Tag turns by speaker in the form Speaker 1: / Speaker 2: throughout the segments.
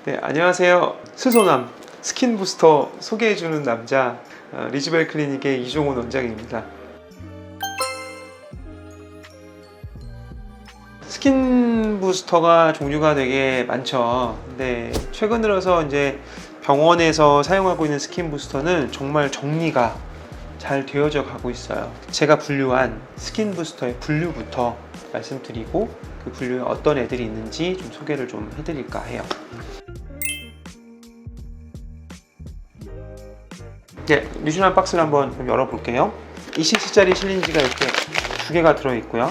Speaker 1: 네, 안녕하세요. 스소남 스킨 부스터 소개해주는 남자 리즈벨 클리닉의 이종훈 원장입니다. 스킨 부스터가 종류가 되게 많죠. 근데 최근 들어서 이제 병원에서 사용하고 있는 스킨 부스터는 정말 정리가 잘 되어져 가고 있어요. 제가 분류한 스킨 부스터의 분류부터 말씀드리고 그 분류에 어떤 애들이 있는지 좀 소개를 좀 해드릴까 해요. 네, 리쥬란 박스를 한번 좀 열어볼게요. 20cm짜리 실린지가 이렇게 두 개가 들어있고요.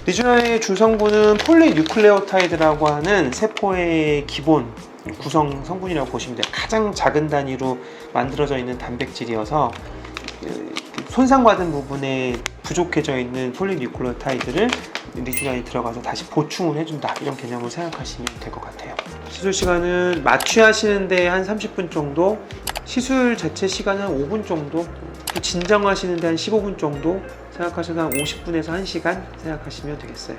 Speaker 1: 리쥬란의 주성분은 폴리뉴클레오타이드라고 하는 세포의 기본 구성 성분이라고 보시면 돼요. 가장 작은 단위로 만들어져 있는 단백질이어서 손상받은 부분에 부족해져 있는 폴리뉴클레오타이드를 리쥬란이 들어가서 다시 보충을 해준다, 이런 개념으로 생각하시면 될 것 같아요. 시술 시간은 마취하시는데 한 30분 정도, 시술 자체 시간은 한 5분 정도, 진정하시는데 한 15분 정도 생각하셔서 한 50분에서 1시간 생각하시면 되겠어요.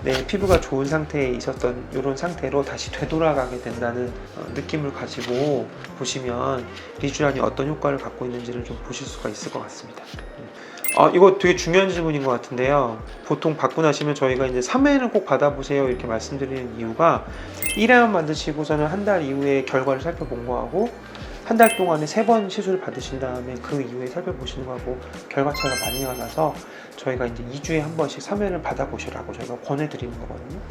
Speaker 1: 네, 피부가 좋은 상태에 있었던 이런 상태로 다시 되돌아가게 된다는 느낌을 가지고 보시면 리쥬란이 어떤 효과를 갖고 있는지를 좀 보실 수가 있을 것 같습니다. 이거 되게 중요한 질문인 것 같은데요. 보통 받고 나시면 저희가 이제 3회는 꼭 받아보세요 이렇게 말씀드리는 이유가 1회만 만드시고서는 한 달 이후에 결과를 살펴본 거하고 한 달 동안에 3번 시술을 받으신 다음에 그 이후에 살펴보시는 거하고 결과 차이가 많이 나서 저희가 이제 2주에 한 번씩 3회를 받아보시라고 저희가 권해드리는 거거든요.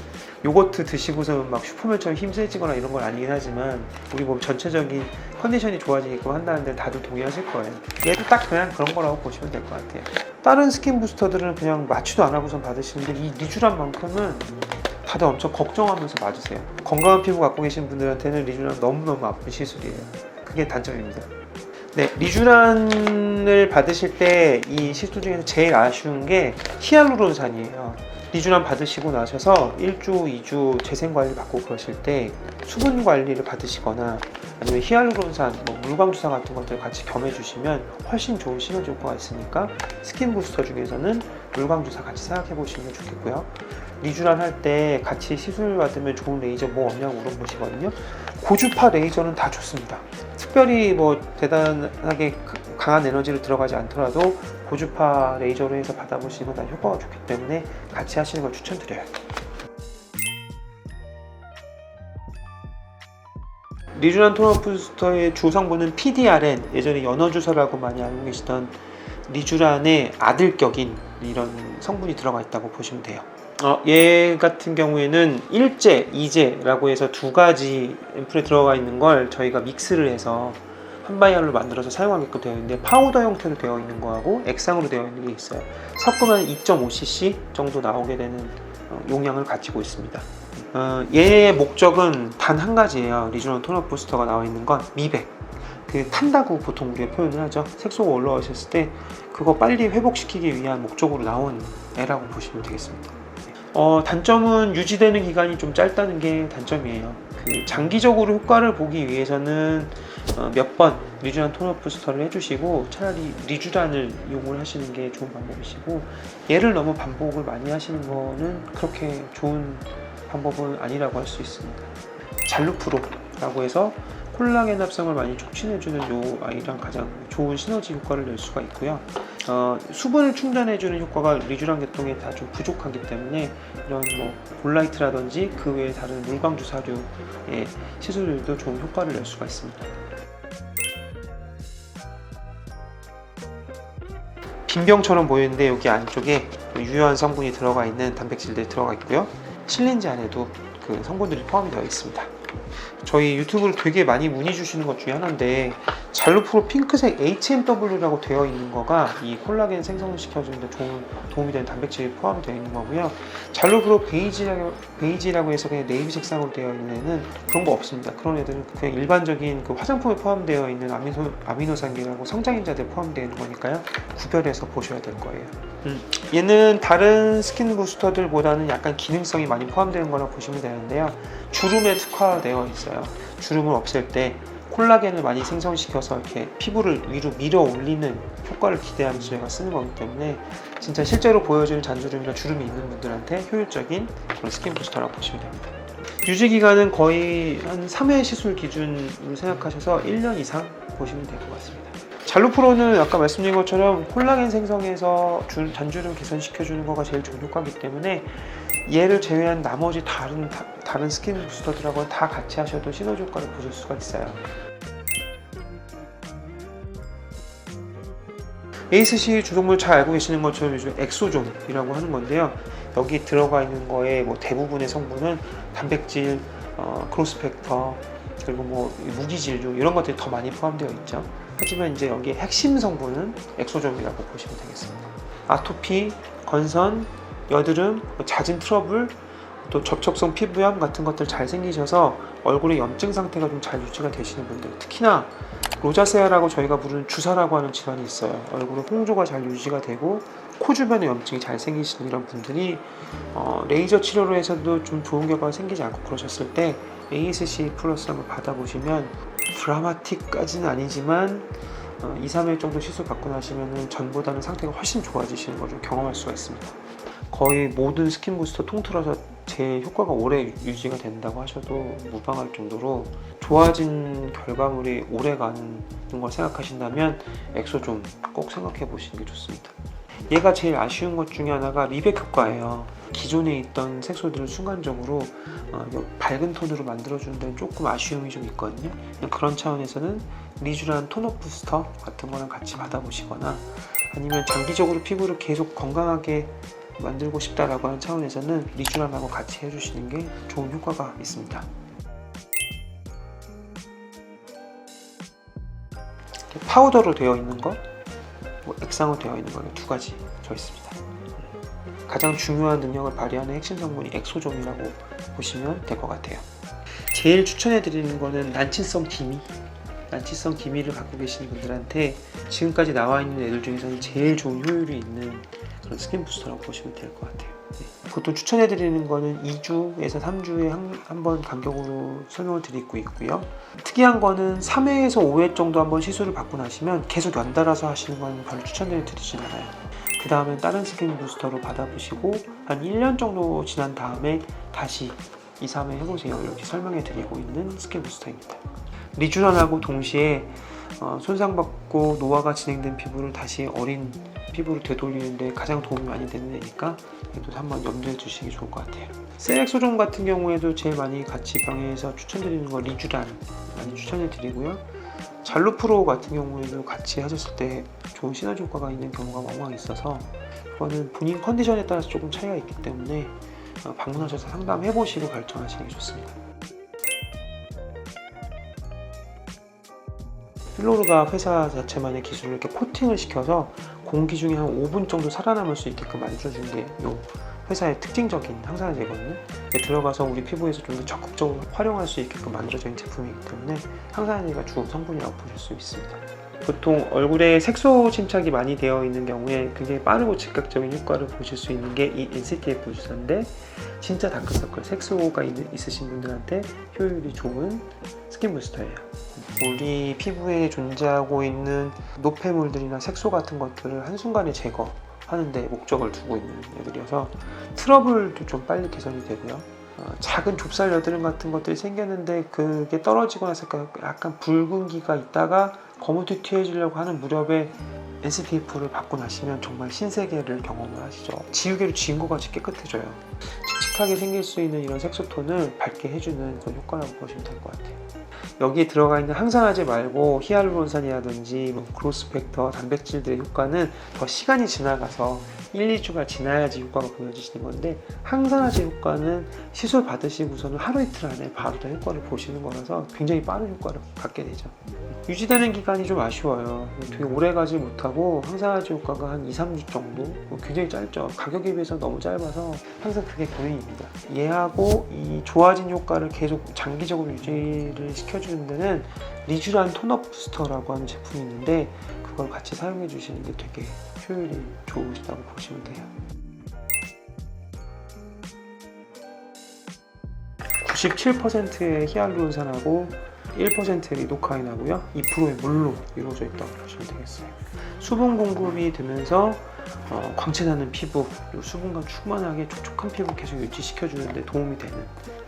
Speaker 1: 요거트 드시고서 막 슈퍼맨처럼 힘세지거나 이런 건 아니긴 하지만 우리 몸 전체적인 컨디션이 좋아지게끔 한다는데 다들 동의하실 거예요. 얘도 딱 그냥 그런 거라고 보시면 될 것 같아요. 다른 스킨 부스터들은 그냥 마취도 안 하고서 받으시는데 이 리쥬란만큼은 다들 엄청 걱정하면서 맞으세요. 건강한 피부 갖고 계신 분들한테는 리쥬란 너무너무 아픈 시술이에요. 그게 단점입니다. 네, 리쥬란을 받으실 때 이 시술 중에서 제일 아쉬운 게 히알루론산이에요. 리쥬란 받으시고 나셔서 1주, 2주 재생 관리 받고 그러실 때 수분 관리를 받으시거나 아니면 히알루론산, 물광 주사 같은 것들 같이 겸해 주시면 훨씬 좋은 시너지 효과가 있으니까 스킨 부스터 중에서는 물광 주사 같이 생각해 보시면 좋겠고요. 리쥬란 할 때 같이 시술 받으면 좋은 레이저 뭐 없냐고 물어보시거든요. 고주파 레이저는 다 좋습니다. 특별히 대단하게 강한 에너지를 들어가지 않더라도 고주파 레이저로 해서 받아보시는 건 다 효과가 좋기 때문에 같이 하시는 걸 추천드려요. 리쥬란 톤업 부스터의 주 성분은 PDRN, 예전에 연어주사라고 많이 알고 계시던 리쥬란의 아들격인 이런 성분이 들어가 있다고 보시면 돼요. 얘 같은 경우에는 1제, 2제라고 해서 두 가지 앰플에 들어가 있는 걸 저희가 믹스를 해서 한 바이알로 만들어서 사용하게끔 되어 있는데, 파우더 형태로 되어 있는 거하고 액상으로 되어 있는 게 있어요. 섞으면 2.5cc 정도 나오게 되는 용량을 가지고 있습니다. 얘의 목적은 단 한 가지예요. 리쥬란 톤업 부스터가 나와 있는 건 미백, 탄다고 보통 우리가 표현을 하죠. 색소가 올라오셨을 때 그거 빨리 회복시키기 위한 목적으로 나온 애라고 보시면 되겠습니다. 단점은 유지되는 기간이 좀 짧다는 게 단점이에요. 장기적으로 효과를 보기 위해서는 몇 번 리쥬란 톤업 부스터를 해주시고 차라리 리쥬란을 이용을 하시는 게 좋은 방법이시고, 얘를 너무 반복을 많이 하시는 거는 그렇게 좋은 방법은 아니라고 할 수 있습니다. 잘루프로라고 해서 콜라겐 합성을 많이 촉진해주는 요 아이랑 가장 좋은 시너지 효과를 낼 수가 있고요. 수분을 충전해주는 효과가 리쥬란 계통에 다 좀 부족하기 때문에 이런 볼라이트라든지 그 외에 다른 물광 주사류의 시술들도 좋은 효과를 낼 수가 있습니다. 빈병처럼 보이는데 여기 안쪽에 유효한 성분이 들어가 있는 단백질들이 들어가 있고요. 실린지 안에도 그 성분들이 포함이 되어 있습니다. 저희 유튜브를 되게 많이 문의 주시는 것 중에 하나인데, 잘루프로 핑크색 HMW라고 되어 있는 거가 이 콜라겐 생성을 시켜주는 데 도움이 되는 단백질이 포함이 되어 있는 거고요. 잘루프로 베이지라고 해서 그냥 네이비 색상으로 되어 있는 애는 그런 거 없습니다. 그런 애들은 그냥 일반적인 화장품에 포함되어 있는 아미노산계라고 성장인자들에 포함되어 있는 거니까요. 구별해서 보셔야 될 거예요. 얘는 다른 스킨 부스터들보다는 약간 기능성이 많이 포함되는 거라고 보시면 되는데요. 주름에 특화되어 있어요. 주름을 없앨 때 콜라겐을 많이 생성시켜서 이렇게 피부를 위로 밀어 올리는 효과를 기대하면서 저희가 쓰는 거기 때문에 진짜 실제로 보여주는 잔주름이나 주름이 있는 분들한테 효율적인 그런 스킨 부스터라고 보시면 됩니다. 유지 기간은 거의 한 3회 시술 기준으로 생각하셔서 1년 이상 보시면 될 것 같습니다. 잘루프로는 아까 말씀드린 것처럼 콜라겐 생성에서 잔주름 개선시켜주는 거가 제일 좋은 효과이기 때문에 얘를 제외한 나머지 다른 스킨 부스터들하고는 다 같이 하셔도 시너지 효과를 보실 수가 있어요. 에이스시 주성분 잘 알고 계시는 것처럼 요즘 엑소존이라고 하는 건데요. 여기 들어가 있는 거의 뭐 대부분의 성분은 단백질, 크로스팩터, 그리고 뭐 무기질류 이런 것들이 더 많이 포함되어 있죠. 하지만 이제 여기 핵심 성분은 엑소존이라고 보시면 되겠습니다. 아토피, 건선, 여드름, 잦은 트러블, 또 접촉성 피부염 같은 것들 잘 생기셔서 얼굴의 염증 상태가 좀 잘 유지가 되시는 분들, 특히나 로자세아라고 저희가 부르는 주사라고 하는 질환이 있어요. 얼굴에 홍조가 잘 유지가 되고 코 주변에 염증이 잘 생기시는 이런 분들이 레이저 치료로 해서도 좀 좋은 결과가 생기지 않고 그러셨을 때 ASC 플러스 한번 받아보시면 드라마틱까지는 아니지만 2, 3일 정도 시술 받고 나시면 전보다는 상태가 훨씬 좋아지시는 걸 좀 경험할 수가 있습니다. 거의 모든 스킨 부스터 통틀어서 제일 효과가 오래 유지가 된다고 하셔도 무방할 정도로 좋아진 결과물이 오래 가는 걸 생각하신다면 엑소존 꼭 생각해 보시는 게 좋습니다. 얘가 제일 아쉬운 것 중에 하나가 리백 효과예요. 기존에 있던 색소들을 순간적으로 밝은 톤으로 만들어주는 데는 조금 아쉬움이 좀 있거든요. 그런 차원에서는 리쥬란 톤업 부스터 같은 거랑 같이 받아보시거나 아니면 장기적으로 피부를 계속 건강하게 만들고 싶다라고 하는 차원에서는 리쥬란하고 같이 해주시는 게 좋은 효과가 있습니다. 파우더로 되어 있는 거, 액상으로 되어 있는 거 두 가지 저 있습니다. 가장 중요한 능력을 발휘하는 핵심 성분이 엑소존이라고 보시면 될 것 같아요. 제일 추천해드리는 거는 난치성 기미를 갖고 계시는 분들한테 지금까지 나와 있는 애들 중에서는 제일 좋은 효율이 있는 그런 스킨 부스터라고 보시면 될 것 같아요. 보통 추천해드리는 거는 2주에서 3주에 한 번 간격으로 설명을 드리고 있고요. 특이한 거는 3회에서 5회 정도 한번 시술을 받고 나시면 계속 연달아서 하시는 건 별로 추천드리진 않아요. 그 다음에 다른 스킨 부스터로 받아보시고 한 1년 정도 지난 다음에 다시 2, 3회 해보세요. 이렇게 설명해 드리고 있는 스킨 부스터입니다. 리쥬란하고 동시에 손상받고 노화가 진행된 피부를 다시 어린 피부로 되돌리는데 가장 도움이 많이 되는 애니까 얘도 한번 염두에 두시기 좋을 것 같아요. 셀엑소존 같은 경우에도 제일 많이 같이 병행해서 추천드리는 거 리쥬란 많이 추천해 드리고요. 잘루프로 같은 경우에도 같이 하셨을 때 좋은 시너지 효과가 있는 경우가 왕왕 있어서 그거는 본인 컨디션에 따라서 조금 차이가 있기 때문에 방문하셔서 상담해 보시고 결정하시는 게 좋습니다. 필로르가 회사 자체만의 기술을 이렇게 코팅을 시켜서 공기 중에 한 5분 정도 살아남을 수 있게끔 만들어준 게 이 회사의 특징적인 항산화제거든요. 들어가서 우리 피부에서 좀 더 적극적으로 활용할 수 있게끔 만들어진 제품이기 때문에 항산화제가 주 성분이라고 보실 수 있습니다. 보통 얼굴에 색소 침착이 많이 되어 있는 경우에 굉장히 빠르고 즉각적인 효과를 보실 수 있는 게 이 NCTF 주사인데 진짜 다크서클, 색소가 있으신 분들한테 효율이 좋은 스킨 부스터예요. 우리 피부에 존재하고 있는 노폐물들이나 색소 같은 것들을 한순간에 제거하는 데 목적을 두고 있는 애들이어서 트러블도 좀 빨리 개선이 되고요. 작은 좁쌀 여드름 같은 것들이 생겼는데 그게 떨어지고 나서 약간 붉은기가 있다가 거무튀튀해지려고 하는 무렵에 SPF를 받고 나시면 정말 신세계를 경험을 하시죠. 지우개로 지운 것 같이 깨끗해져요. 칙칙하게 생길 수 있는 이런 색소톤을 밝게 해주는 그런 효과라고 보시면 될 것 같아요. 여기에 들어가 있는 항산화제 말고 히알루론산이라든지 크로스팩터, 단백질들의 효과는 더 시간이 지나가서 1, 2주가 지나야지 효과가 보여지시는 건데 항산화제 효과는 시술 받으시고서는 하루 이틀 안에 바로 다 효과를 보시는 거라서 굉장히 빠른 효과를 갖게 되죠. 유지되는 기간이 좀 아쉬워요. 되게 오래 가지 못하고 항산화제 효과가 한 2, 3주 정도 굉장히 짧죠. 가격에 비해서 너무 짧아서 항상 그게 고민입니다. 얘하고 이 좋아진 효과를 계속 장기적으로 유지를 시켜주는 데는 리쥬란 톤업 부스터라고 하는 제품이 있는데 그걸 같이 사용해 주시는 게 되게 효율이 좋으시다고 보시면 돼요. 97%의 히알루론산하고 1%의 리도카인 하고요 2%의 물로 이루어져 있다고 보시면 되겠어요. 수분 공급이 되면서 광채나는 피부, 그리고 수분감 충만하게 촉촉한 피부 계속 유지시켜주는데 도움이 되는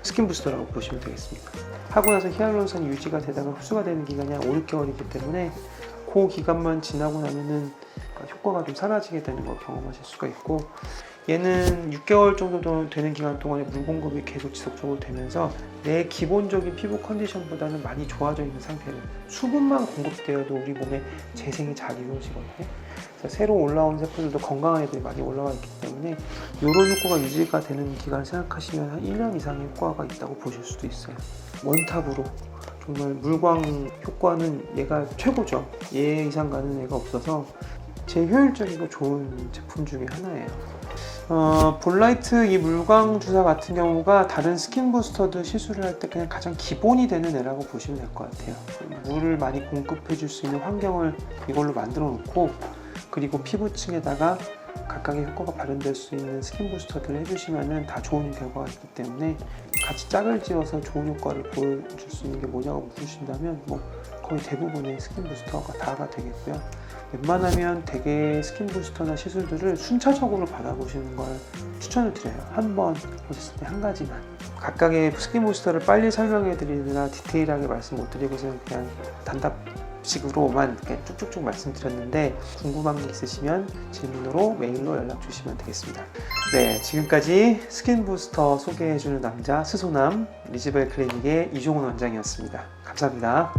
Speaker 1: 스킨 부스터라고 보시면 되겠습니다. 하고 나서 히알루론산이 유지가 되다가 흡수가 되는 기간이 한 5, 6개월이기 때문에 그 기간만 지나고 나면은 효과가 좀 사라지게 되는 걸 경험하실 수가 있고, 얘는 6개월 정도 되는 기간 동안에 물 공급이 계속 지속적으로 되면서 내 기본적인 피부 컨디션보다는 많이 좋아져 있는 상태예요. 수분만 공급되어도 우리 몸에 재생이 잘 이루어지거든요. 그래서 새로 올라온 세포들도 건강한 애들이 많이 올라와 있기 때문에 이런 효과가 유지가 되는 기간을 생각하시면 한 1년 이상의 효과가 있다고 보실 수도 있어요. 원탑으로 정말 물광 효과는 얘가 최고죠. 얘 이상 가는 애가 없어서 제일 효율적이고 좋은 제품 중에 하나예요. 볼라이트 이 물광 주사 같은 경우가 다른 스킨 부스터들 시술을 할 때 그냥 가장 기본이 되는 애라고 보시면 될 것 같아요. 물을 많이 공급해 줄 수 있는 환경을 이걸로 만들어 놓고, 그리고 피부층에다가 각각의 효과가 발현될 수 있는 스킨 부스터들을 해주시면 다 좋은 결과가 있기 때문에 같이 짝을 지어서 좋은 효과를 보여줄 수 있는 게 뭐냐고 물으신다면 거의 대부분의 스킨 부스터가 다가 되겠고요. 웬만하면 대개 스킨 부스터나 시술들을 순차적으로 받아보시는 걸 추천을 드려요. 한 번 보셨을 때 한 가지만. 각각의 스킨 부스터를 빨리 설명해 드리느라 디테일하게 말씀 못 드리고서 그냥 단답식으로만 이렇게 쭉쭉쭉 말씀드렸는데, 궁금한 게 있으시면 질문으로 메일로 연락 주시면 되겠습니다. 네, 지금까지 스킨 부스터 소개해주는 남자 스소남 리즈벨 클리닉의 이종훈 원장이었습니다. 감사합니다.